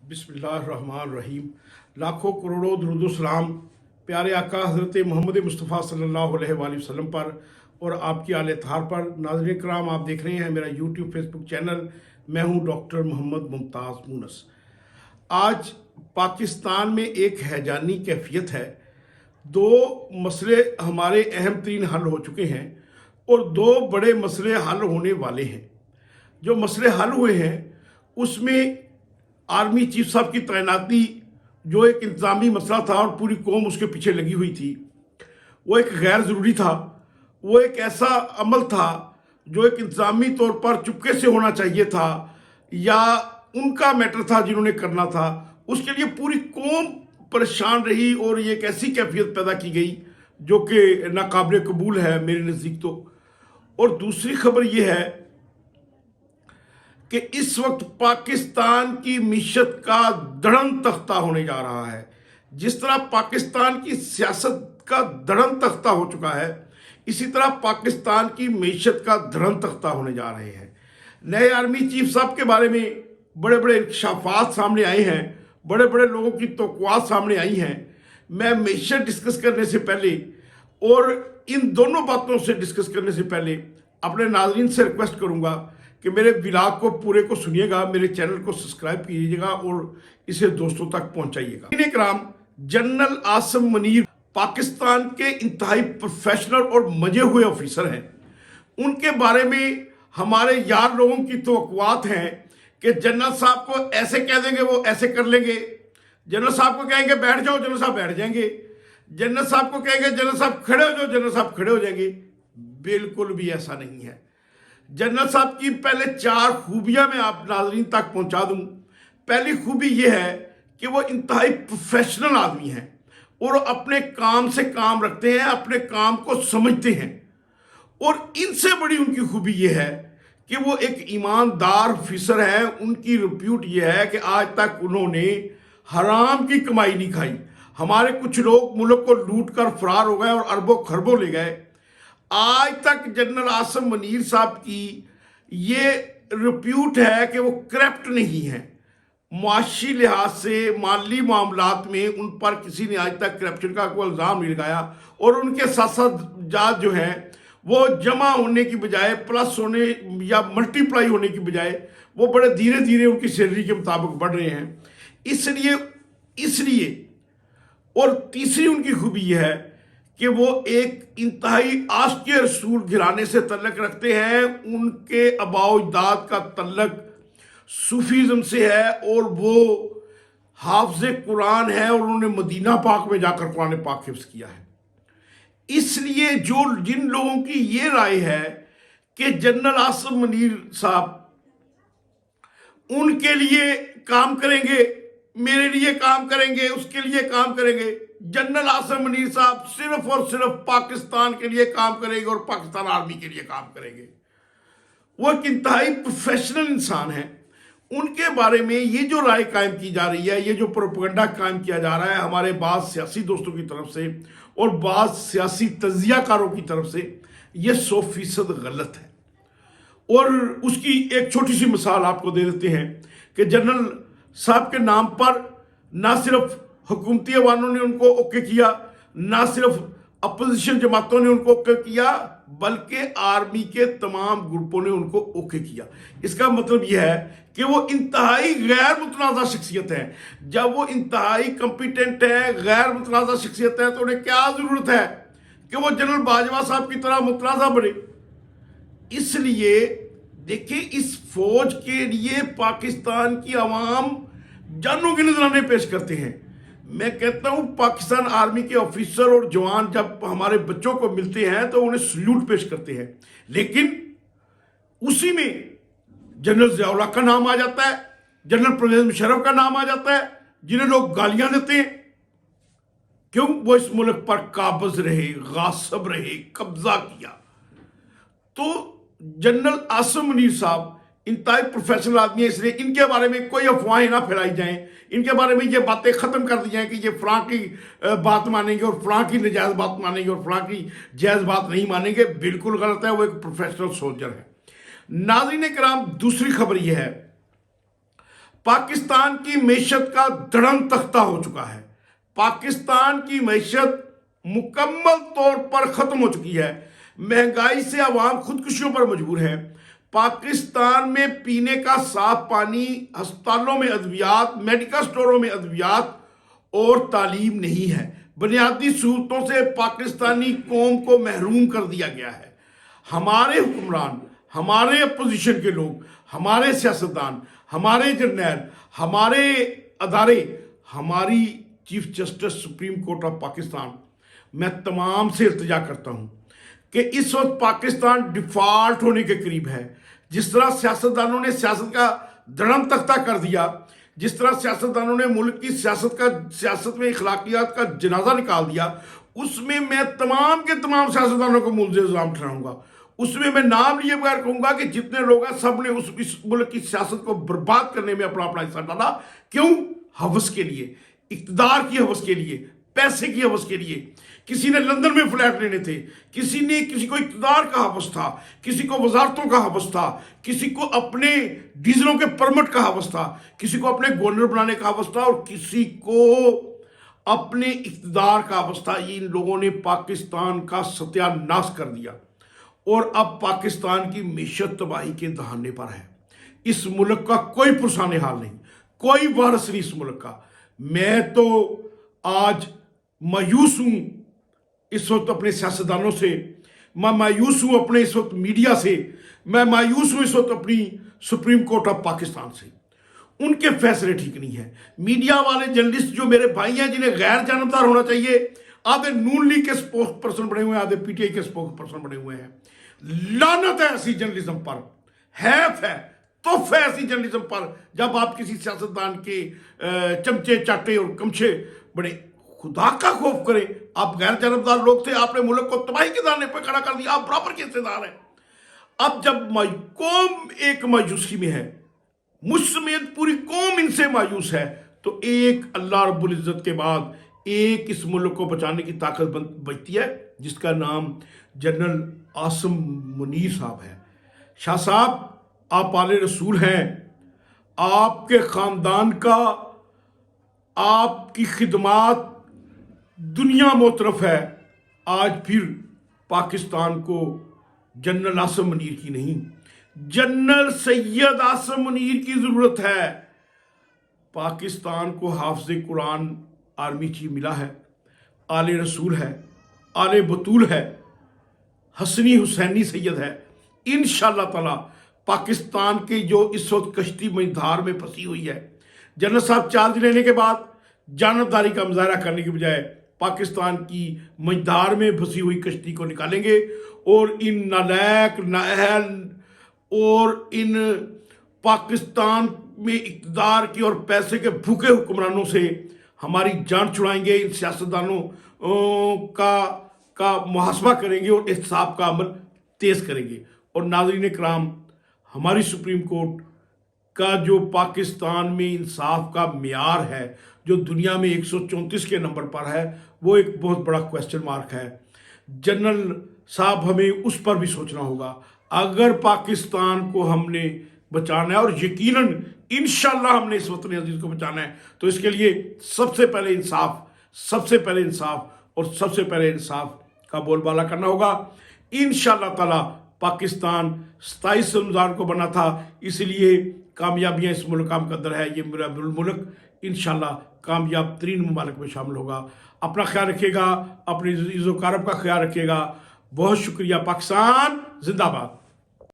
बिस्मिल्लाहिर्रहमानिर्रहीम। लाखों करोड़ों दुरूद सलाम प्यारे आका हज़रत मोहम्मद मुस्तफ़ा सल्लल्लाहु अलैहि वसल्लम पर और आपकी आले थार पर। नाज़रीन कराम, आप देख रहे हैं मेरा यूट्यूब फेसबुक चैनल। मैं हूं डॉक्टर मोहम्मद मुमताज़ मूनस। आज पाकिस्तान में एक हैजानी कैफियत है। दो मसले हमारे अहम तरीन हल हो चुके हैं और दो बड़े मसले हल होने वाले हैं। जो मसले हल हुए हैं उसमें आर्मी चीफ साहब की तैनाती, जो एक इंतज़ामी मसला था और पूरी कौम उसके पीछे लगी हुई थी, वो एक गैर ज़रूरी था। वो एक ऐसा अमल था जो एक इंतज़ामी तौर पर चुपके से होना चाहिए था या उनका मैटर था जिन्होंने करना था। उसके लिए पूरी कौम परेशान रही और ये एक ऐसी कैफियत पैदा की गई जो कि नाकाबिल कबूल है मेरे नज़दीक तो। और दूसरी खबर ये है कि इस वक्त पाकिस्तान की मीशत का धड़म तख्ता होने जा रहा है। जिस तरह पाकिस्तान की सियासत का धड़म तख्ता हो चुका है, इसी तरह पाकिस्तान की मीशत का धड़म तख्ता होने जा रहे हैं। नए आर्मी चीफ साहब के बारे में बड़े बड़े इंकशाफात सामने आए हैं, बड़े बड़े लोगों की तौक़ुआत सामने आई हैं। मैं मीशत डिस्कस करने से पहले और इन दोनों बातों से डिस्कस करने से पहले अपने नाज़रीन से रिक्वेस्ट करूंगा कि मेरे व्लॉग को पूरे को सुनिएगा, मेरे चैनल को सब्सक्राइब कीजिएगा और इसे दोस्तों तक पहुंचाइएगा। इकराम, जनरल आसिम मुनीर पाकिस्तान के इंतहाई प्रोफेशनल और मजे हुए ऑफिसर हैं। उनके बारे में हमारे यार लोगों की तवक्कुआत हैं कि जनरल साहब को ऐसे कह देंगे वो ऐसे कर लेंगे, जनरल साहब को कहेंगे बैठ जाओ जनरल साहब बैठ जाएंगे, जनरल साहब को कहेंगे जनरल साहब खड़े हो जाओ जनरल साहब खड़े हो जाएंगे। बिल्कुल भी ऐसा नहीं है। जनरल साहब की पहले 4 खूबियां मैं आप नाज़रीन तक पहुंचा दूं। पहली खूबी यह है कि वो इंतहाई प्रोफेशनल आदमी हैं और अपने काम से काम रखते हैं, अपने काम को समझते हैं। और इनसे बड़ी उनकी खूबी यह है कि वो एक ईमानदार ऑफिसर हैं। उनकी रिप्यूट यह है कि आज तक उन्होंने हराम की कमाई नहीं खाई। हमारे कुछ लोग मुल्क को लूट कर फरार हो गए और अरबों खरबों ले गए। आज तक जनरल आसिम मुनीर साहब की ये रिप्यूट है कि वो करप्ट नहीं है। मुआशी लिहाज से माली मामलात में उन पर किसी ने आज तक करप्शन का कोई इल्ज़ाम नहीं लगाया और उनके साथ जो हैं वो जमा होने की बजाय प्लस होने या मल्टीप्लाई होने की बजाय वो बड़े धीरे धीरे उनकी सैलरी के मुताबिक बढ़ रहे हैं। इसलिए और तीसरी उनकी खूबी यह है कि वो एक इंतहाई आशिक़ रसूल घराने से तल्लक रखते हैं। उनके आबाओ अजदाद का तल्लक सूफीज़म से है और वो हाफ़िज़ कुरान है और उन्होंने मदीना पाक में जाकर कुरान पाक हिफ्ज़ किया है। इसलिए जिन लोगों की ये राय है कि जनरल आसिम मुनीर साहब उनके लिए काम करेंगे, मेरे लिए काम करेंगे, उसके लिए काम करेंगे, जनरल आसिम मुनीर साहब सिर्फ और सिर्फ पाकिस्तान के लिए काम करेंगे और पाकिस्तान आर्मी के लिए काम करेंगे। वो एक इंतहाई प्रोफेशनल इंसान है। उनके बारे में ये जो राय कायम की जा रही है, ये जो प्रोपेगेंडा कायम किया जा रहा है हमारे बाज़ सियासी दोस्तों की तरफ से और बाज़ सियासी तज्ज़ियाकारों की तरफ से, ये 100% गलत है। और उसकी एक छोटी सी मिसाल आपको दे देते हैं कि जनरल साहब के नाम पर ना सिर्फ हुकूमती अवानों ने उनको ओके किया, ना सिर्फ अपोजिशन जमातों ने उनको ओके किया, बल्कि आर्मी के तमाम ग्रुपों ने उनको ओके किया। इसका मतलब यह है कि वो इंतहाई गैर मुतनाज़ा शख्सियत है। जब वो इंतहाई कॉम्पिटेंट है, गैर मुतनाज़ा शख्सियत है, तो उन्हें क्या ज़रूरत है कि वो जनरल बाजवा साहब की तरह मुतनाज़ा बने। इसलिए देखिए, इस फौज के लिए पाकिस्तान की आवाम जानों के नजराने पेश करते हैं। मैं कहता हूं पाकिस्तान आर्मी के ऑफिसर और जवान जब हमारे बच्चों को मिलते हैं तो उन्हें सल्यूट पेश करते हैं, लेकिन उसी में जनरल ज़िया-उल हक का नाम आ जाता है, जनरल परवेज़ मुशर्रफ का नाम आ जाता है, जिन्हें लोग गालियां देते हैं। क्यों? वो इस मुल्क पर काबिज रहे, गासिब रहे, कब्जा किया। तो जनरल आसिम मुनीर साहब इंतहाई प्रोफेशनल आदमी है, इसलिए इनके बारे में कोई अफवाहें ना फैलाई जाएं, इनके बारे में ये बातें ख़त्म कर दी जाएं कि ये फ़लाँ की बात मानेंगे और फ़लाँ की नजायज़ बात मानेंगे और फ़लाँ की जायज़ बात नहीं मानेंगे। बिल्कुल गलत है। वो एक प्रोफेशनल सोल्जर है। नाज़रीन कराम, दूसरी खबर यह है पाकिस्तान की मैशत का धड़म तख्ता हो चुका है। पाकिस्तान की मैशत मुकम्मल तौर पर खत्म हो चुकी है। महंगाई से अवाम खुदकुशियों पर मजबूर है। पाकिस्तान में पीने का साफ पानी, अस्पतालों में अद्वियात, मेडिकल स्टोरों में अद्वियात और तालीम नहीं है। बुनियादी सहूलतों से पाकिस्तानी कौम को महरूम कर दिया गया है। हमारे हुक्मरान, हमारे अपोजिशन के लोग, हमारे सियासतदान, हमारे जर्नैल, हमारे अदारे, हमारी chief justice supreme court of Pakistan, मैं तमाम से इल्तिजा करता हूं कि इस वक्त पाकिस्तान डिफॉल्ट होने के करीब है। जिस तरह सियासतदानों ने सियासत का धड़म तख्ता कर दिया, जिस तरह सियासतदानों ने मुल्क की सियासत में इखलाकियात का जनाजा निकाल दिया, उसमें मैं तमाम के तमाम सियासतदानों को मुल्ज़िम इल्ज़ाम ठहराऊंगा। उसमें मैं नाम लिए बगैर कहूंगा कि जितने लोग हैं सब ने इस मुल्क की सियासत को बर्बाद करने में अपना अपना हिस्सा डाला। क्यों? हवस के लिए, इक़्तिदार की हवस के लिए, पैसे की हवस के लिए। किसी ने लंदन में फ्लैट लेने थे, किसी को इक़्तिदार का हवस था, किसी को वजारतों का हवस था, किसी को अपने डीजलों के परमिट का हवस था, किसी को अपने गवर्नर बनाने का हवस था और किसी को अपने इक़्तिदार का हवस था। इन लोगों ने पाकिस्तान का सत्यानाश कर दिया और अब पाकिस्तान की मैशत तबाही के दहाने पर है। इस मुल्क का कोई पुरसाने हाल नहीं, कोई वारस नहीं इस मुल्क का। मैं तो आज मायूस हूं इस वक्त अपने सियासतदानों से, मैं मायूस हूं अपने इस वक्त मीडिया से, मैं मायूस हूं इस वक्त अपनी सुप्रीम कोर्ट ऑफ पाकिस्तान से। उनके फैसले ठीक नहीं है। मीडिया वाले जर्नलिस्ट जो मेरे भाई हैं, जिन्हें गैर जानबदार होना चाहिए, आधे नून लीग के स्पोक्स पर्सन बने हुए हैं, आधे पीटीआई के स्पोक्स पर्सन बने हुए हैं। लानत है ऐसी जर्नलिज्म पर, हैफ है, तोहफा है ऐसी जर्नलिज्म पर जब आप किसी सियासतदान के चमचे चाटे और कमछे बड़े। खुदा का खौफ करें, आप गैर जानबदार लोग थे, आपने मुल्क को तबाही के दाने पर खड़ा कर दिया, आप बराबर के हिस्सेदार हैं। अब जब कौम एक मायूसी में है, मुझ समेत पूरी कौम इनसे मायूस है, तो एक अल्लाह रब्बुल इज्जत के बाद एक इस मुल्क को बचाने की ताकत बचती है, जिसका नाम जनरल आसिम मुनीर साहब है। शाह साहब, आप आले रसूल हैं, आपके ख़ानदान का, आपकी खिदमात दुनिया मोतरफ है। आज फिर पाकिस्तान को जनरल आसिम मुनीर की नहीं, जनरल सैयद आसिम मुनीर की ज़रूरत है। पाकिस्तान को हाफ़िज़ कुरान आर्मी चीफ मिला है, आले रसूल है, आले बतूल है, हसनी हुसैनी सैयद है। इंशाअल्लाह ताला पाकिस्तान की जो इस वक्त कश्ती मझधार में फंसी हुई है, जनरल साहब चार्ज लेने के बाद जानबदारी का मुजाहरा करने की बजाय पाकिस्तान की मझधार में फंसी हुई कश्ती को निकालेंगे और इन नालायक, नाअहल और इन पाकिस्तान में इक़्तिदार की और पैसे के भूखे हुक्मरानों से हमारी जान छुड़ाएंगे। इन सियासतदानों का मुहासबा करेंगे और इंसाफ का अमल तेज़ करेंगे। और नाज़रीन कराम, हमारी सुप्रीम कोर्ट का जो पाकिस्तान में इंसाफ का मियार है, जो दुनिया में 134 के नंबर पर है, वो एक बहुत बड़ा क्वेश्चन मार्क है। जनरल साहब, हमें उस पर भी सोचना होगा। अगर पाकिस्तान को हमने बचाना है, और यकीनन इंशाअल्लाह हमने इस वतन अजीज को बचाना है, तो इसके लिए सबसे पहले इंसाफ और सबसे पहले इंसाफ का बोलबाला करना होगा। इंशाअल्लाह ताला पाकिस्तान 27 रमज़ान को बना था, इसलिए कामयाबियाँ इस मुल्क का मुकद्दर है। ये मेरा मुल्क इंशाअल्लाह कामयाब तरीन ममालिक में शामिल होगा। अपना ख्याल रखिएगा, अपनी इज़्ज़ो कारब का ख्याल रखिएगा। बहुत शुक्रिया। पाकिस्तान जिंदाबाद।